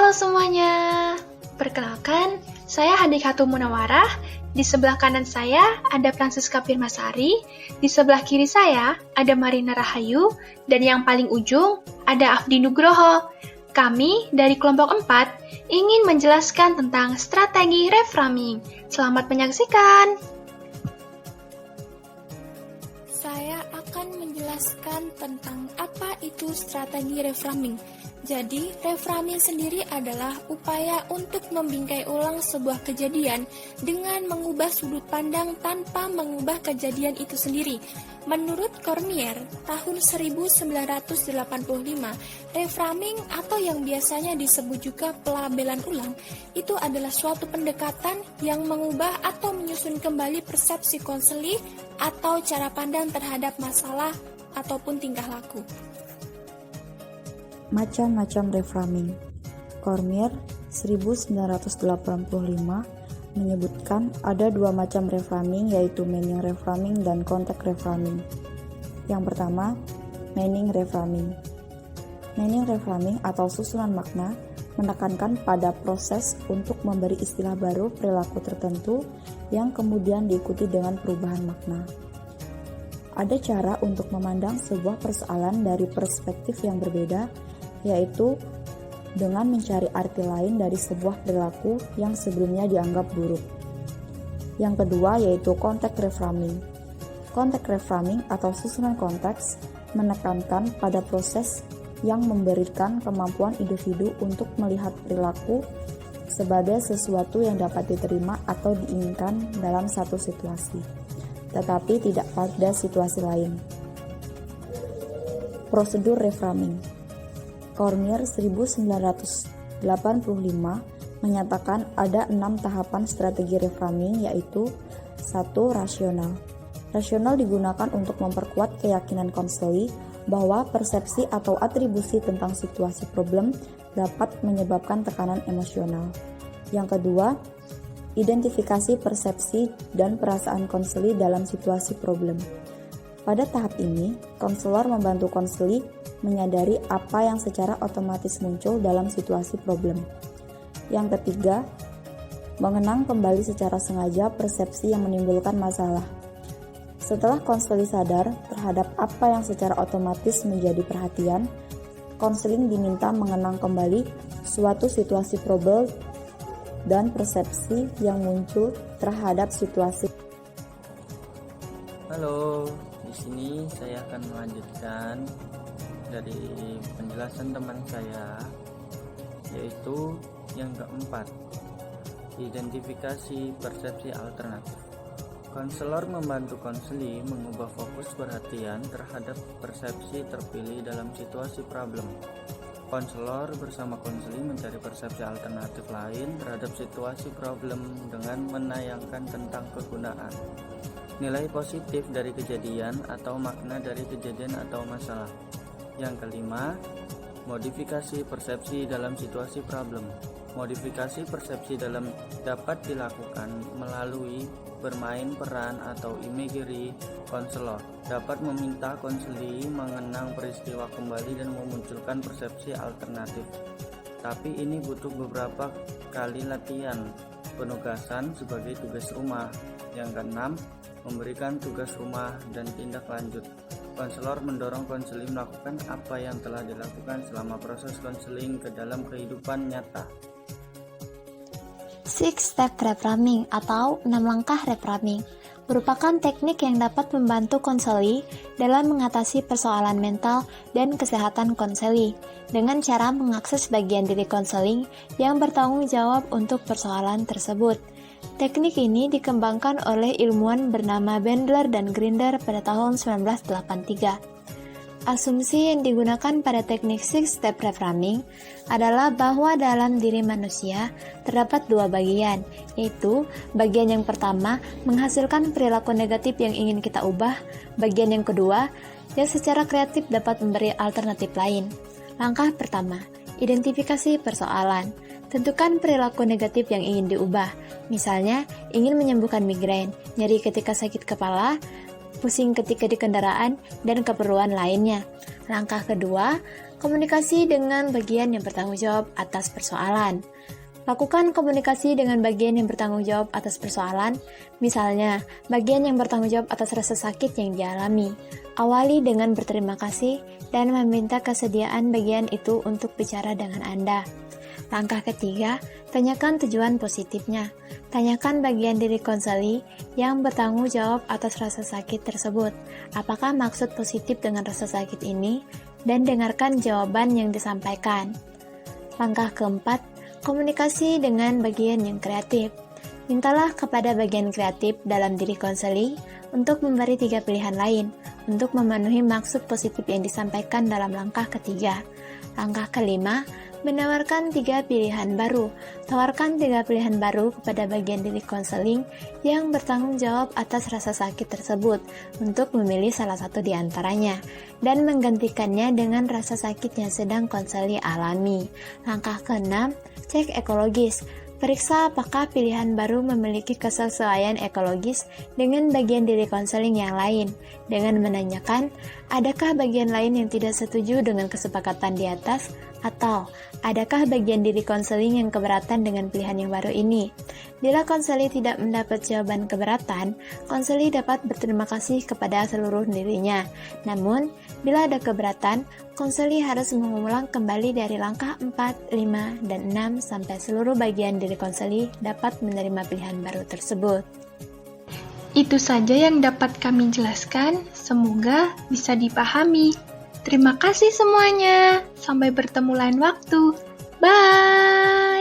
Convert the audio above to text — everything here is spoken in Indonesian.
Halo semuanya, perkenalkan, saya Hadikatul Munawarah. Di sebelah kanan saya ada Francisca Firmasari, di sebelah kiri saya ada Marina Rahayu, dan yang paling ujung ada Afdi Nugroho. Kami dari kelompok 4 ingin menjelaskan tentang strategi reframing. Selamat menyaksikan. Saya akan menjelaskan tentang apa itu strategi reframing. Jadi, reframing sendiri adalah upaya untuk membingkai ulang sebuah kejadian dengan mengubah sudut pandang tanpa mengubah kejadian itu sendiri. Menurut Cormier, tahun 1985, reframing atau yang biasanya disebut juga pelabelan ulang, itu adalah suatu pendekatan yang mengubah atau menyusun kembali persepsi konseli atau cara pandang terhadap masalah ataupun tingkah laku. Macam-macam reframing. Cormier 1985 menyebutkan ada dua macam reframing, yaitu meaning reframing dan context reframing. Yang pertama, meaning reframing. Meaning reframing atau susunan makna menekankan pada proses untuk memberi istilah baru perilaku tertentu yang kemudian diikuti dengan perubahan makna. Ada cara untuk memandang sebuah persoalan dari perspektif yang berbeda, yaitu dengan mencari arti lain dari sebuah perilaku yang sebelumnya dianggap buruk. Yang kedua yaitu konteks reframing. Konteks reframing atau susunan konteks menekankan pada proses yang memberikan kemampuan individu untuk melihat perilaku sebagai sesuatu yang dapat diterima atau diinginkan dalam satu situasi, tetapi tidak pada situasi lain. Prosedur reframing. Cormier 1985 menyatakan ada 6 tahapan strategi reframing, yaitu 1. Rasional. Rasional digunakan untuk memperkuat keyakinan konseli bahwa persepsi atau atribusi tentang situasi problem dapat menyebabkan tekanan emosional. Yang kedua, identifikasi persepsi dan perasaan konseli dalam situasi problem. Pada tahap ini, konselor membantu konseli menyadari apa yang secara otomatis muncul dalam situasi problem. Yang ketiga, mengenang kembali secara sengaja persepsi yang menimbulkan masalah. Setelah konseli sadar terhadap apa yang secara otomatis menjadi perhatian, konseling diminta mengenang kembali suatu situasi problem dan persepsi yang muncul terhadap situasi. Halo, di sini saya akan melanjutkan dari penjelasan teman saya, yaitu yang keempat, identifikasi persepsi alternatif. Konselor membantu konseli mengubah fokus perhatian terhadap persepsi terpilih dalam situasi problem. Konselor bersama konseli mencari persepsi alternatif lain terhadap situasi problem dengan menayangkan tentang kegunaan, nilai positif dari kejadian atau makna dari kejadian atau masalah. Yang kelima, modifikasi persepsi dalam situasi problem. Modifikasi persepsi dapat dilakukan melalui bermain peran atau imagery. Konselor dapat meminta konseli mengenang peristiwa kembali dan memunculkan persepsi alternatif. Tapi ini butuh beberapa kali latihan penugasan sebagai tugas rumah. Yang keenam, memberikan tugas rumah dan tindak lanjut. Konselor mendorong konseli melakukan apa yang telah dilakukan selama proses konseling ke dalam kehidupan nyata. 6-step reframing atau 6 langkah reframing merupakan teknik yang dapat membantu konseli dalam mengatasi persoalan mental dan kesehatan konseli dengan cara mengakses bagian diri konseling yang bertanggung jawab untuk persoalan tersebut. Teknik ini dikembangkan oleh ilmuwan bernama Bandler dan Grinder pada tahun 1983. Asumsi yang digunakan pada teknik 6-step reframing adalah bahwa dalam diri manusia terdapat dua bagian, yaitu bagian yang pertama menghasilkan perilaku negatif yang ingin kita ubah, bagian yang kedua yang secara kreatif dapat memberi alternatif lain. Langkah pertama, identifikasi persoalan. Tentukan perilaku negatif yang ingin diubah, misalnya ingin menyembuhkan migrain, nyeri ketika sakit kepala, pusing ketika di kendaraan, dan keperluan lainnya. Langkah kedua, Komunikasi dengan bagian yang bertanggung jawab atas persoalan. Lakukan komunikasi dengan bagian yang bertanggung jawab atas persoalan, misalnya bagian yang bertanggung jawab atas rasa sakit yang dialami. Awali dengan berterima kasih dan meminta kesediaan bagian itu untuk bicara dengan Anda. Langkah ketiga, tanyakan tujuan positifnya. Tanyakan bagian diri konseli yang bertanggung jawab atas rasa sakit tersebut. Apakah maksud positif dengan rasa sakit ini? Dan dengarkan jawaban yang disampaikan. Langkah keempat, komunikasi dengan bagian yang kreatif. Mintalah kepada bagian kreatif dalam diri konseli untuk memberi 3 pilihan lain untuk memenuhi maksud positif yang disampaikan dalam langkah ketiga. Langkah kelima, menawarkan 3 pilihan baru. Tawarkan 3 pilihan baru kepada bagian diri konseling yang bertanggung jawab atas rasa sakit tersebut untuk memilih salah satu di antaranya dan menggantikannya dengan rasa sakit yang sedang konseli alami. Langkah keenam, cek ekologis. Periksa apakah pilihan baru memiliki kesesuaian ekologis dengan bagian diri konseling yang lain, dengan menanyakan, adakah bagian lain yang tidak setuju dengan kesepakatan di atas, atau adakah bagian diri konseling yang keberatan dengan pilihan yang baru ini. Bila konseli tidak mendapat jawaban keberatan, konseli dapat berterima kasih kepada seluruh dirinya. Namun, bila ada keberatan, konseli harus mengulang kembali dari langkah 4, 5, dan 6 sampai seluruh bagian diri konseli dapat menerima pilihan baru tersebut. Itu saja yang dapat kami jelaskan, semoga bisa dipahami. Terima kasih semuanya, sampai bertemu lain waktu. Bye!